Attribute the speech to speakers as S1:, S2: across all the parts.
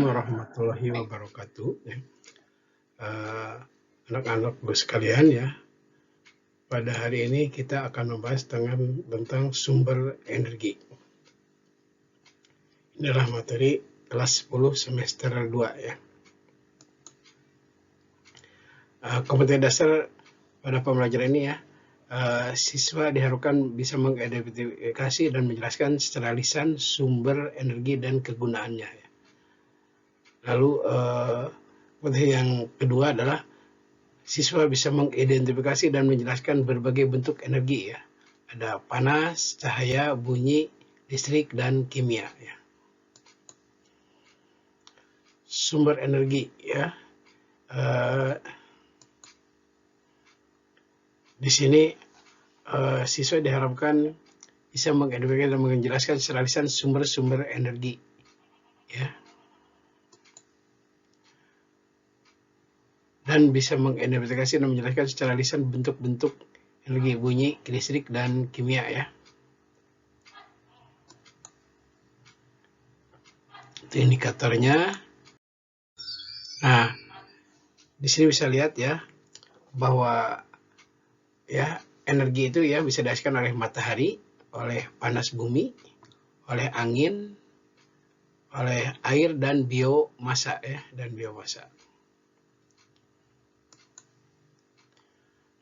S1: warahmatullahi wabarakatuh. Anak-anak sekalian ya, pada hari ini kita akan membahas tentang sumber energi. Inilah materi kelas 10 semester 2 ya. Kompetensi dasar pada pembelajaran ini ya, siswa diharapkan bisa mengidentifikasi dan menjelaskan secara lisan sumber energi dan kegunaannya ya. Lalu kompetensi yang kedua adalah siswa bisa mengidentifikasi dan menjelaskan berbagai bentuk energi ya. Ada panas, cahaya, bunyi, listrik, dan kimia ya. Sumber energi ya. Di sini siswa diharapkan bisa mengidentifikasi dan menjelaskan secara lisan sumber-sumber energi ya. Dan bisa mengidentifikasi dan menjelaskan secara lisan bentuk-bentuk energi, bunyi, listrik, dan kimia ya. Itu indikatornya. Nah, di sini bisa lihat ya bahwa ya energi itu ya bisa dihasilkan oleh matahari, oleh panas bumi, oleh angin, oleh air, dan biomasa ya, dan biomasa.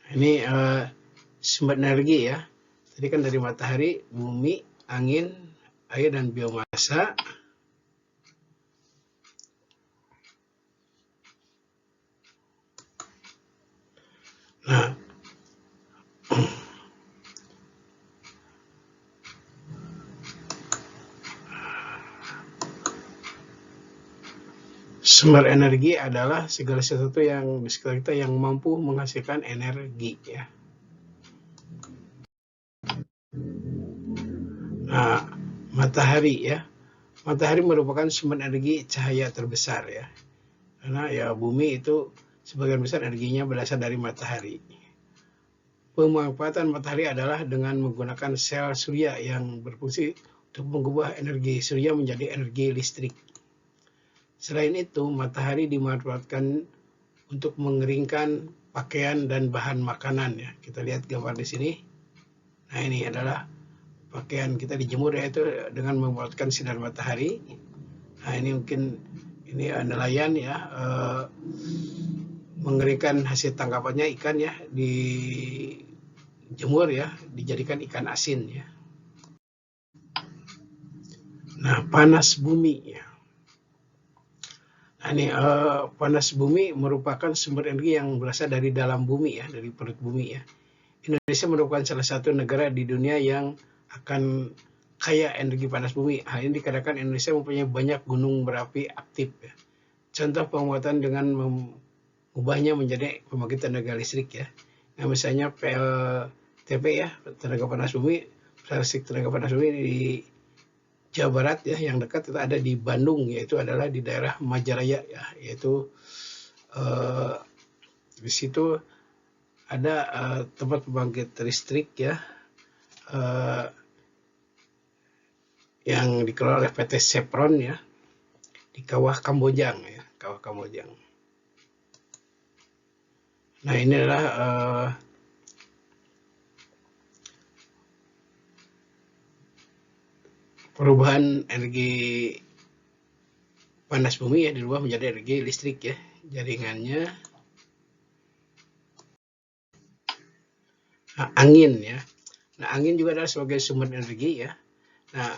S1: Ini sumber energi ya. Tadi kan dari matahari, bumi, angin, air, dan biomasa. Nah, sumber energi adalah segala sesuatu yang di sekitar kita yang mampu menghasilkan energi ya. Nah, matahari ya. Matahari merupakan sumber energi cahaya terbesar ya. Karena ya bumi itu sebagian besar energinya berasal dari matahari. Pemanfaatan matahari adalah dengan menggunakan sel surya yang berfungsi untuk mengubah energi surya menjadi energi listrik. Selain itu, matahari dimanfaatkan untuk mengeringkan pakaian dan bahan makanan ya. Kita lihat gambar di sini. Nah, ini adalah pakaian kita dijemur ya, itu dengan memanfaatkan sinar matahari. Nah, ini mungkin ini nelayan ya, mengeringkan hasil tangkapannya ikan ya, dijemur ya, dijadikan ikan asin ya. Nah, panas bumi ya. Nah, ini panas bumi merupakan sumber energi yang berasal dari dalam bumi ya, dari perut bumi ya. Indonesia merupakan salah satu negara di dunia yang akan kaya energi panas bumi. Hal ini dikarenakan Indonesia mempunyai banyak gunung berapi aktif ya. Contoh penguatan dengan mengubahnya menjadi pembangkit tenaga listrik ya. Nah, misalnya PLTP ya, tenaga panas bumi, listrik tenaga panas bumi di Jawa Barat ya, yang dekat itu ada di Bandung, yaitu adalah di daerah Majalaya ya, yaitu di situ ada tempat pembangkit listrik ya, yang dikelola oleh PT Chevron ya, di Kawah Kamojang ya, Kawah Kamojang. Nah, ini adalah perubahan energi panas bumi ya, dirubah menjadi energi listrik ya, jaringannya. Nah, angin ya. Nah, angin juga adalah sebagai sumber energi ya. Nah,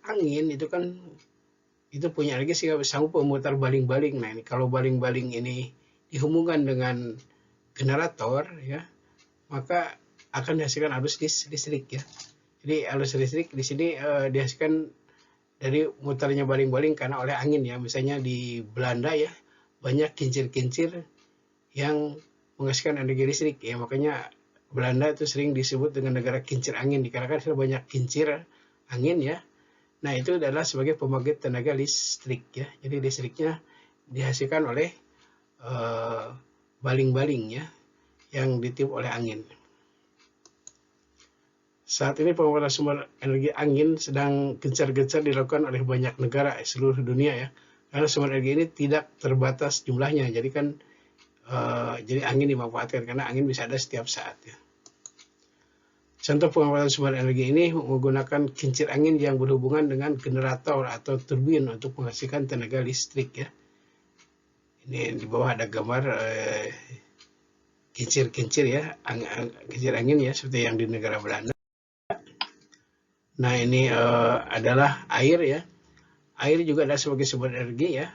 S1: angin itu kan itu punya energi sehingga sanggup memutar baling-baling. Nah, ini kalau baling-baling ini dihubungkan dengan generator ya, maka akan dihasilkan arus listrik ya. Jadi arus listrik di sini dihasilkan dari mutarnya baling-baling karena oleh angin ya. Misalnya di Belanda ya, banyak kincir-kincir yang menghasilkan energi listrik ya, makanya Belanda itu sering disebut dengan negara kincir angin dikarenakan banyak kincir angin ya. Nah, itu adalah sebagai pembangkit tenaga listrik ya. Jadi listriknya dihasilkan oleh baling-baling ya, yang ditiup oleh angin. Saat ini pengembangan sumber energi angin sedang gencar-gencar dilakukan oleh banyak negara seluruh dunia ya. Karena sumber energi ini tidak terbatas jumlahnya. Jadi kan jadi angin dimanfaatkan karena angin bisa ada setiap saat ya. Contoh pengembangan sumber energi ini menggunakan kincir angin yang berhubungan dengan generator atau turbin untuk menghasilkan tenaga listrik ya. Ini di bawah ada gambar kincir-kincir ya, kincir angin ya, seperti yang di negara Belanda. Nah ini adalah air ya. Air juga adalah sebagai sumber energi ya.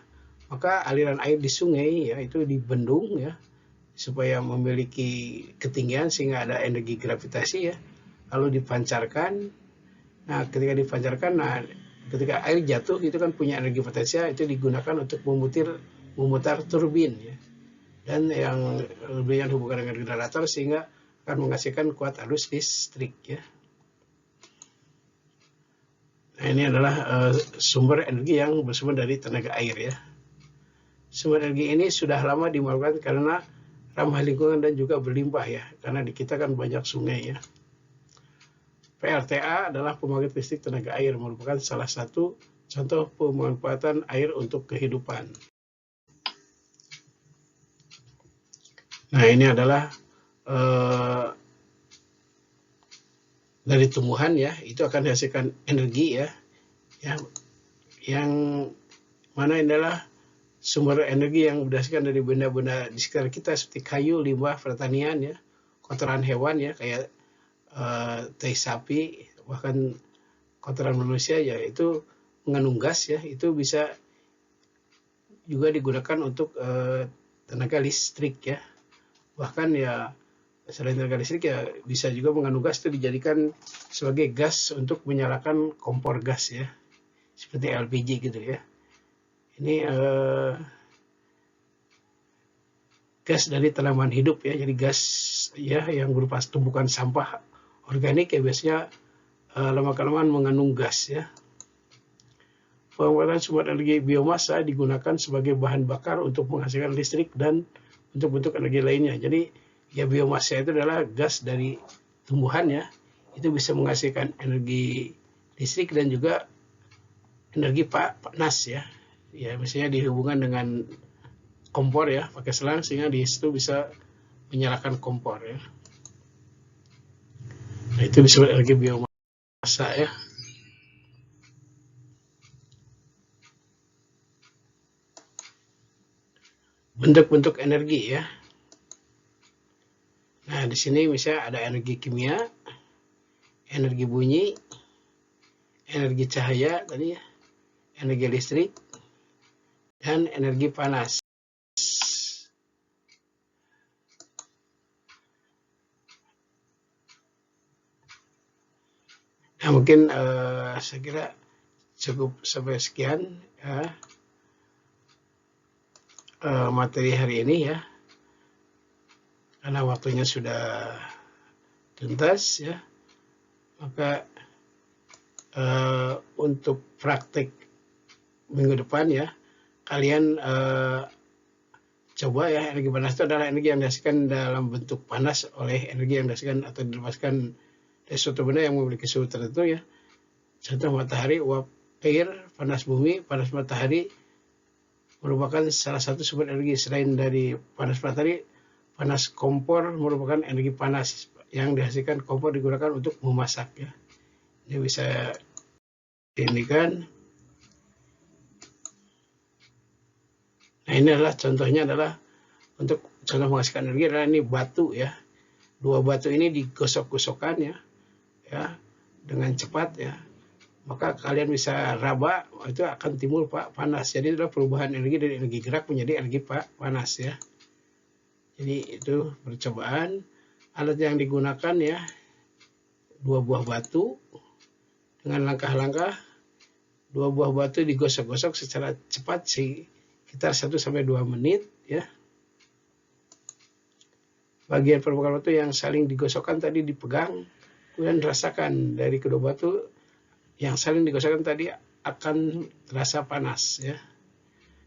S1: Maka aliran air di sungai ya itu dibendung ya supaya memiliki ketinggian sehingga ada energi gravitasi ya. Lalu dipancarkan. Nah ketika dipancarkan, nah ketika air jatuh itu kan punya energi potensial, itu digunakan untuk memutar turbin ya. Dan yang lebih hubungan dengan generator sehingga akan menghasilkan kuat arus listrik ya. Nah, ini adalah sumber energi yang bersumber dari tenaga air ya. Sumber energi ini sudah lama dimanfaatkan karena ramah lingkungan dan juga berlimpah ya. Karena di kita kan banyak sungai ya. PLTA adalah pembangkit listrik tenaga air, merupakan salah satu contoh pemanfaatan air untuk kehidupan. Nah ini adalah dari tumbuhan ya, itu akan dihasilkan energi ya, yang mana adalah sumber energi yang berdasarkan dari benda-benda di sekitar kita seperti kayu, limbah pertanian ya, kotoran hewan ya kayak tai sapi, bahkan kotoran manusia ya itu mengandung gas ya, itu bisa juga digunakan untuk tenaga listrik ya, bahkan ya selain tenaga listrik ya bisa juga mengandung gas, itu dijadikan sebagai gas untuk menyalakan kompor gas ya, seperti LPG gitu ya. Ini gas dari tanaman hidup ya, jadi gas ya yang berupa tumpukan sampah organik ya biasanya lama-kelamaan mengandung gas ya. Pemanfaatan sumber energi biomasa digunakan sebagai bahan bakar untuk menghasilkan listrik dan untuk bentuk energi lainnya. Jadi ya biomasa itu adalah gas dari tumbuhan ya, itu bisa menghasilkan energi listrik dan juga energi panas ya. Ya misalnya dihubungkan dengan kompor ya, pakai selang sehingga di situ bisa menyalakan kompor ya. Nah itu disebut energi biomasa ya. Bentuk-bentuk energi ya. Nah, di sini misalnya ada energi kimia, energi bunyi, energi cahaya tadi ya, energi listrik, dan energi panas. Nah, mungkin saya kira cukup sampai sekian ya, materi hari ini ya, karena waktunya sudah tuntas ya, maka untuk praktek minggu depan ya, kalian coba ya, energi panas itu adalah energi yang dihasilkan dalam bentuk panas oleh energi yang dihasilkan atau dilepaskan dari suatu benda yang memiliki suhu tertentu ya. Contoh matahari, uap air, panas bumi, panas matahari merupakan salah satu sumber energi. Selain dari panas matahari, panas kompor merupakan energi panas yang dihasilkan kompor digunakan untuk memasak ya. Ini bisa diindikan. Nah ini adalah contohnya, adalah untuk contoh menghasilkan energi adalah ini batu ya. Dua batu ini digosok-gosokkan ya dengan cepat ya. Maka kalian bisa raba, itu akan timbul panas. Jadi adalah perubahan energi dari energi gerak menjadi energi panas ya. Jadi itu percobaan. Alat yang digunakan ya, 2 buah batu dengan langkah-langkah. 2 buah batu digosok-gosok secara cepat sekitar 1-2 menit ya. Bagian permukaan batu yang saling digosokkan tadi dipegang, kemudian rasakan dari kedua batu yang saling digosokkan tadi akan terasa panas ya.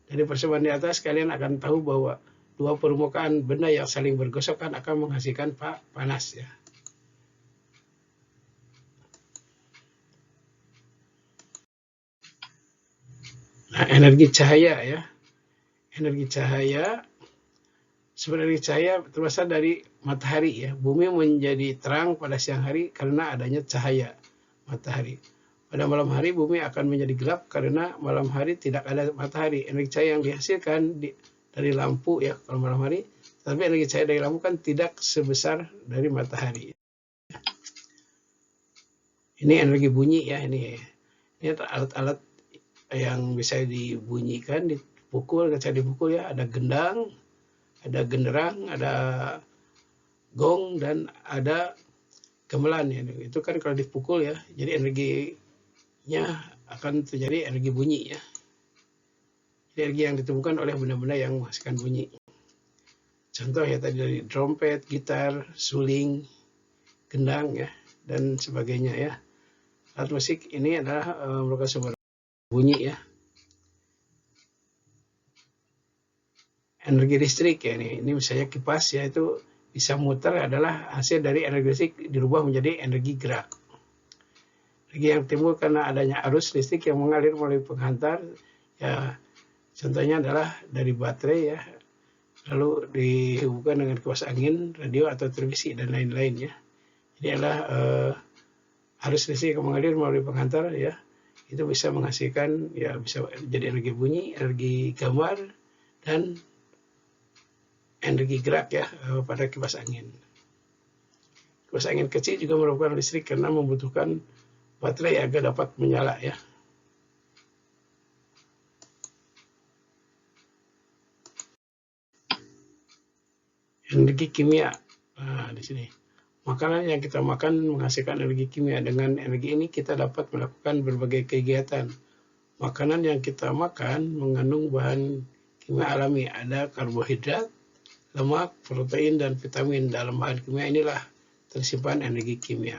S1: Dari percobaan di atas kalian akan tahu bahwa dua permukaan benda yang saling bergosokkan akan menghasilkan panas ya. Nah, energi cahaya ya. Energi cahaya, sebenarnya cahaya berasal dari matahari ya. Bumi menjadi terang pada siang hari karena adanya cahaya matahari. Pada malam hari bumi akan menjadi gelap karena malam hari tidak ada matahari. Energi cahaya yang dihasilkan dari lampu ya kalau malam hari, tapi energi cahaya dari lampu kan tidak sebesar dari matahari. Ini energi bunyi ya, ini alat-alat yang bisa dibunyikan, dipukul, ketika dipukul ya, ada gendang, ada genderang, ada gong, dan ada gamelan ya. Itu kan kalau dipukul ya, jadi energinya akan terjadi energi bunyi ya. Energi yang ditemukan oleh benda-benda yang menghasilkan bunyi. Contoh ya tadi dari trompet, gitar, suling, gendang ya, dan sebagainya ya. Alat musik ini adalah merupakan sumber bunyi ya. Energi listrik ya, ini misalnya kipas ya, itu bisa muter adalah hasil dari energi listrik dirubah menjadi energi gerak. Energi yang timbul karena adanya arus listrik yang mengalir melalui penghantar ya, contohnya adalah dari baterai ya, lalu dihubungkan dengan kipas angin, radio atau televisi dan lain-lain ya. Ini adalah arus listrik yang mengalir melalui penghantar ya, itu bisa menghasilkan ya, bisa jadi energi bunyi, energi gambar, dan energi gerak ya pada kipas angin. Kipas angin kecil juga merupakan listrik karena membutuhkan baterai agar dapat menyala ya. Energi kimia. Nah, di sini. Makanan yang kita makan menghasilkan energi kimia. Dengan energi ini kita dapat melakukan berbagai kegiatan. Makanan yang kita makan mengandung bahan kimia alami. Ada karbohidrat, lemak, protein, dan vitamin. Dalam bahan kimia inilah tersimpan energi kimia.